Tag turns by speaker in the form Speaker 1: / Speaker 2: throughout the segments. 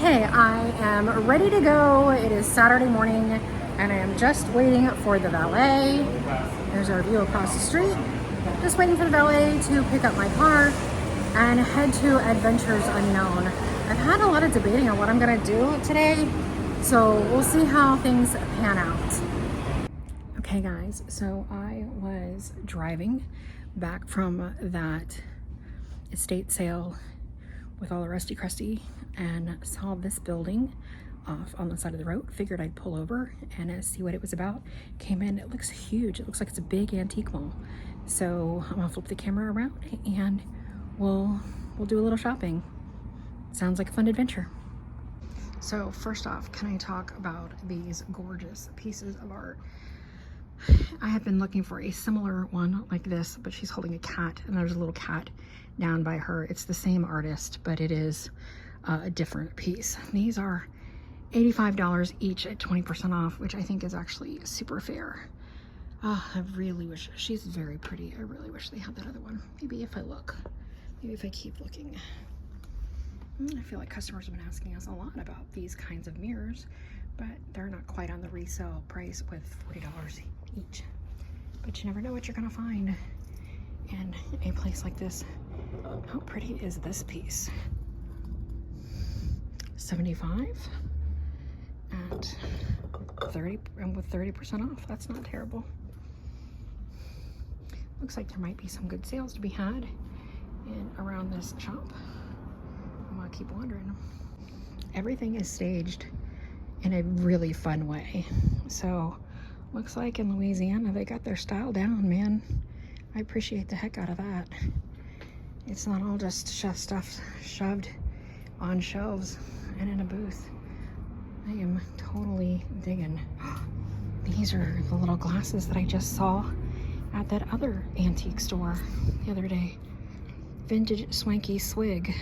Speaker 1: Okay, I am ready to go. It is Saturday morning and I am just waiting for the valet. There's our view across the street. Just waiting for the valet to pick up my car and head to Adventures Unknown. I've had a lot of debating on what I'm gonna do today, so we'll see how things pan out. Okay guys, so I was driving back from that estate sale with all the rusty crusty and saw this building off on the side of the road. Figured I'd pull over and see what it was about. Came in, it looks huge. It looks like it's a big antique mall. So I'm gonna flip the camera around and we'll do a little shopping. Sounds like a fun adventure. So first off, can I talk about these gorgeous pieces of art? I have been looking for a similar one like this, but she's holding a cat and there's a little cat down by her. It's the same artist, but it is a different piece. These are $85 each at 20% off, which I think is actually super fair. I really wish, she's very pretty. I really wish they had that other one. Maybe if I look, maybe if I keep looking. I feel like customers have been asking us a lot about these kinds of mirrors, but they're not quite on the resale price with $40 each. But you never know what you're gonna find in a place like this. How pretty is this piece? $75 at 30, and with 30% off. That's not terrible. Looks like there might be some good sales to be had in around this shop. I'm gonna keep wandering. Everything is staged in a really fun way. So looks like in Louisiana they got their style down, man. I appreciate the heck out of that. It's not all just stuff shoved on shelves and in a booth. I am totally digging. These are the little glasses that I just saw at that other antique store the other day. Vintage Swanky Swig.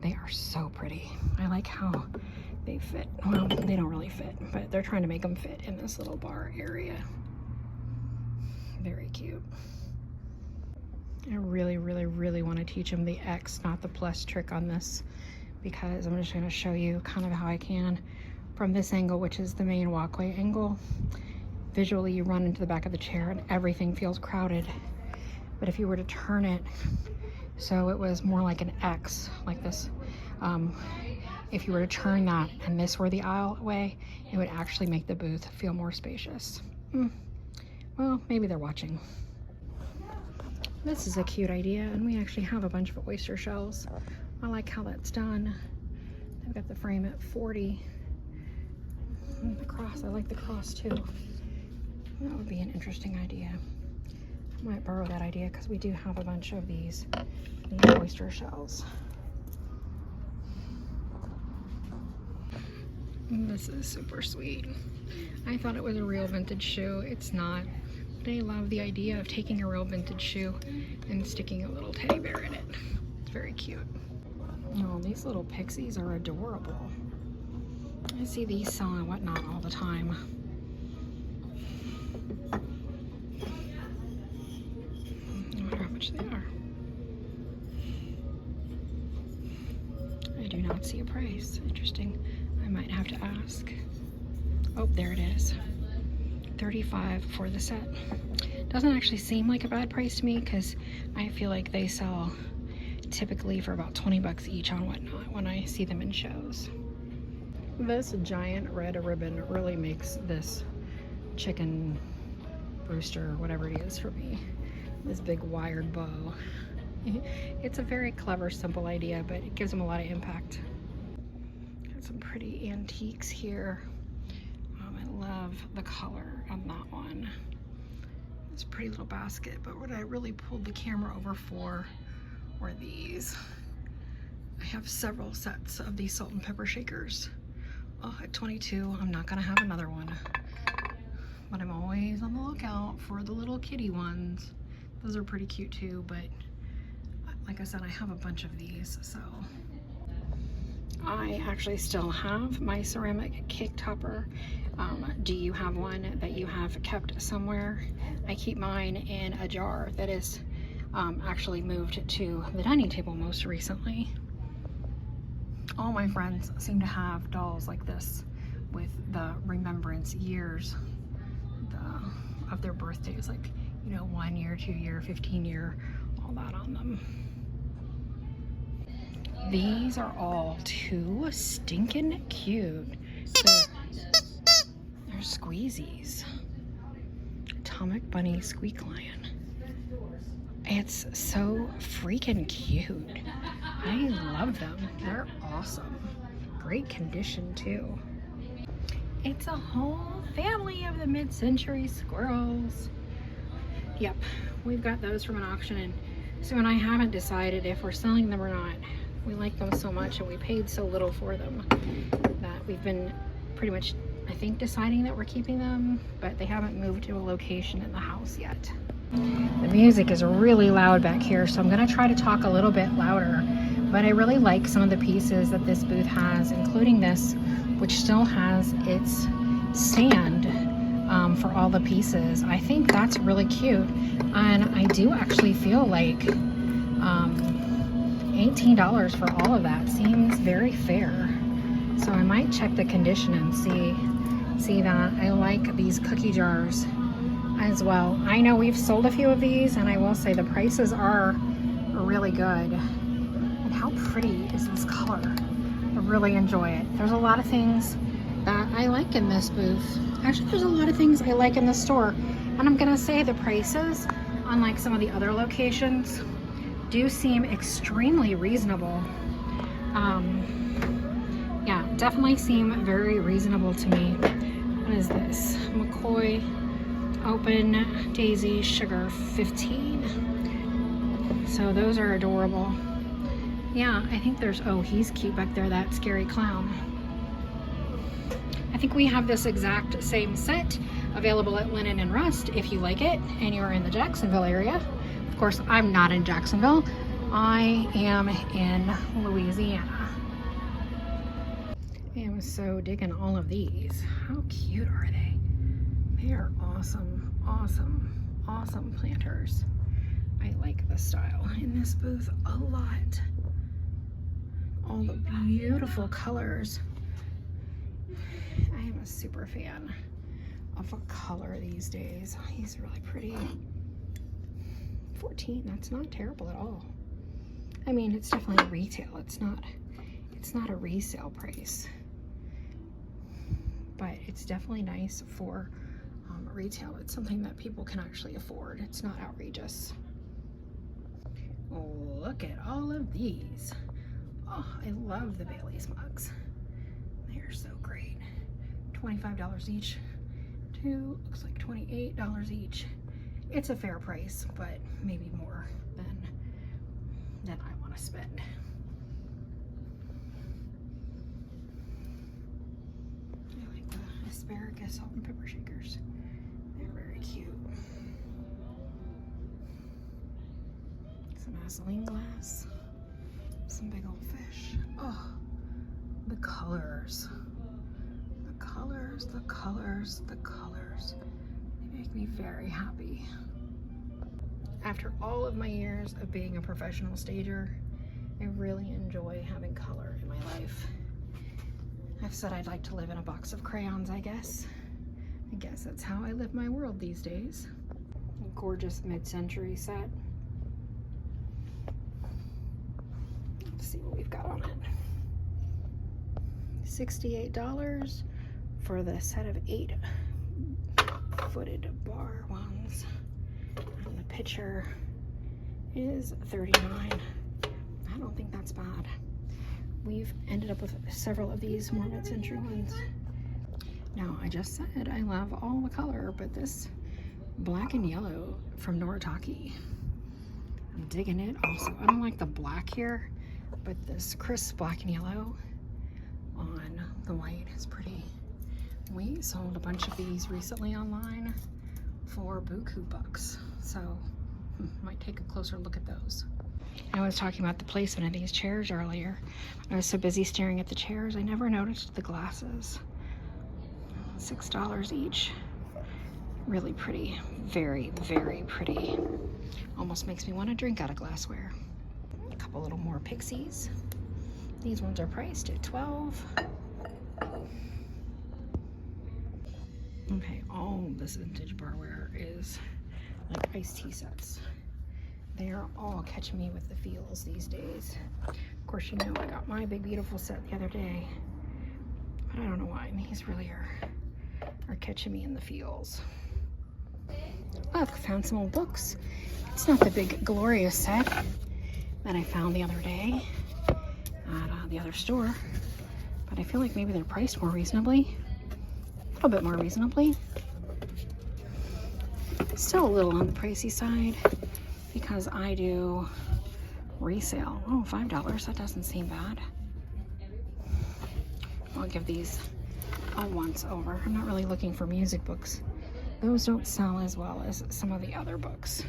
Speaker 1: They are so pretty. I like how they fit. Well, they don't really fit, but they're trying to make them fit in this little bar area. Very cute. I really want to teach them the X, not the plus trick on this, because I'm just going to show you kind of how I can from this angle, which is the main walkway angle. Visually, you run into the back of the chair and everything feels crowded. But if you were to turn it so it was more like an X, like this, if you were to turn that and this were the aisle way, it would actually make the booth feel more spacious. Well, maybe they're watching. This is a cute idea, and we actually have a bunch of oyster shells. I like how that's done. I've got the frame at 40. And the cross, I like the cross too. That would be an interesting idea. I might borrow that idea because we do have a bunch of these oyster shells. This is super sweet. I thought it was a real vintage shoe. It's not. I love the idea of taking a real vintage shoe and sticking a little teddy bear in it. It's very cute. Oh, these little pixies are adorable. I see these selling and whatnot all the time. I wonder how much they are. I do not see a price. Interesting. I might have to ask. Oh, there it is. $35 for the set. Doesn't actually seem like a bad price to me because I feel like they sell typically for about 20 bucks each on whatnot when I see them in shows. This giant red ribbon really makes this chicken rooster, whatever it is for me. This big wired bow. It's a very clever, simple idea, but it gives them a lot of impact. Got some pretty antiques here. I love the color on that one. It's a pretty little basket, but what I really pulled the camera over for were these. I have several sets of these salt and pepper shakers. Oh, at 22, I'm not gonna have another one, but I'm always on the lookout for the little kitty ones. Those are pretty cute too, but like I said, I have a bunch of these, so. I actually still have my ceramic cake topper. Do you have one that you have kept somewhere? I keep mine in a jar that is actually moved to the dining table most recently. All my friends seem to have dolls like this with the remembrance years of their birthdays, like, you know, 1 year, 2 year, 15 year, all that on them. These are all too stinking cute. They're squeezies. Atomic Bunny Squeak Lion. It's so freaking cute. I love them. They're awesome. Great condition too. It's a whole family of the mid-century squirrels. Yep, we've got those from an auction, and Sue and I haven't decided if we're selling them or not. We like them so much and we paid so little for them that we've been pretty much, I think, deciding that we're keeping them, but they haven't moved to a location in the house yet. The music is really loud back here, so I'm gonna try to talk a little bit louder, but I really like some of the pieces that this booth has, including this, which still has its stand for all the pieces. I think that's really cute, and I do actually feel like $18 for all of that seems very fair. So I might check the condition and see that. I like these cookie jars as well. I know we've sold a few of these, and I will say the prices are really good. And how pretty is this color? I really enjoy it. There's a lot of things that I like in this booth. Actually, there's a lot of things I like in the store, and I'm gonna say the prices, unlike some of the other locations, do seem extremely reasonable. Yeah, definitely seem very reasonable to me. What is this? McCoy Open Daisy Sugar 15. So those are adorable. Yeah, I think there's, oh, he's cute back there, that scary clown. I think we have this exact same set available at Linen and Rust if you like it and you're in the Jacksonville area. Of course, I'm not in Jacksonville. I am in Louisiana. I am so digging all of these. How cute are they? They are awesome, awesome, awesome planters. I like the style in this booth a lot. All the beautiful colors. I am a super fan of a color these days. He's really pretty. 14, that's not terrible at all. I mean, it's definitely retail. It's not a resale price, but it's definitely nice for retail. It's something that people can actually afford. It's not outrageous. Oh, look at all of these. Oh, I love the Bailey's mugs. They are so great. $25 each to, looks like $28 each. It's a fair price, but maybe more than I want to spend. I like the asparagus salt and pepper shakers. They're very cute. Some Vaseline glass. Some big old fish. Oh, the colors. The colors, the colors, the colors. They make me very happy. After all of my years of being a professional stager, I really enjoy having color in my life. I've said I'd like to live in a box of crayons, I guess. I guess that's how I live my world these days. A gorgeous mid-century set. Let's see what we've got on it. $68 for the set of 8-footed bar ones. And the pitcher is $39. I don't think that's bad. We've ended up with several of these more mid-century ones. Now, I just said I love all the color, but this black and yellow from Noritake, I'm digging it also. I don't like the black here, but this crisp black and yellow on the white is pretty. We sold a bunch of these recently online for buku bucks, so might take a closer look at those. I was talking about the placement of these chairs earlier. I was so busy staring at the chairs, I never noticed the glasses. $6 each. Really pretty. Very, very pretty. Almost makes me want to drink out of glassware. A couple little more pixies. These ones are priced at $12. Okay, all this vintage barware is like iced tea sets. They are all catching me with the feels these days. Of course, you know I got my big beautiful set the other day, but I don't know why. These really are catching me in the feels. Look, found some old books. It's not the big glorious set that I found the other day at the other store, but I feel like maybe they're priced more reasonably, a little bit more reasonably. Still a little on the pricey side because I do resale. Oh, $5, that doesn't seem bad. I'll give these a once over. I'm not really looking for music books. Those don't sell as well as some of the other books.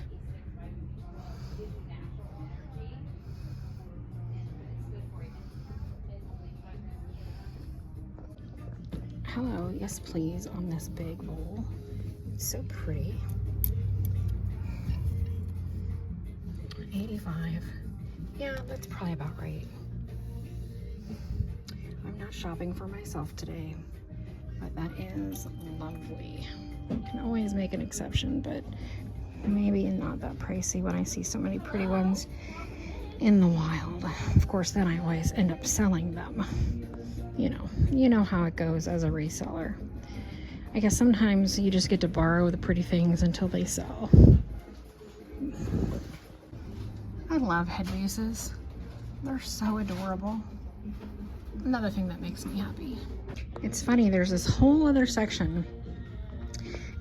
Speaker 1: Hello, yes please, on this big bowl. It's so pretty. 85. Yeah, that's probably about right. I'm not shopping for myself today, but that is lovely. Can always make an exception, but maybe not that pricey when I see so many pretty ones in the wild. Of course, then I always end up selling them. You know how it goes as a reseller. I guess sometimes you just get to borrow the pretty things until they sell. I love head vases. They're so adorable. Another thing that makes me happy. It's funny, there's this whole other section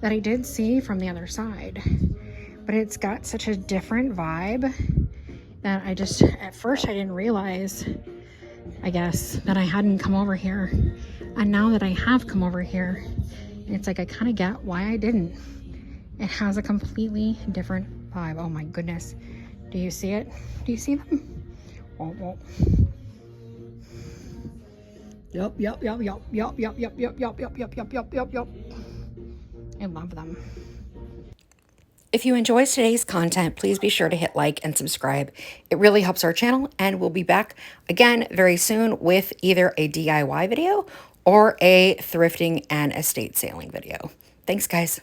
Speaker 1: that I did see from the other side, but it's got such a different vibe that at first I didn't realize, I guess, that I hadn't come over here. And now that I have come over here, it's like I kind of get why I didn't. It has a completely different vibe. Oh my goodness. Do you see it? Do you see them? Womp womp. Yup. I love them. If you enjoyed today's content, please be sure to hit like and subscribe. It really helps our channel, and we'll be back again very soon with either a DIY video or a thrifting and estate sailing video. Thanks, guys.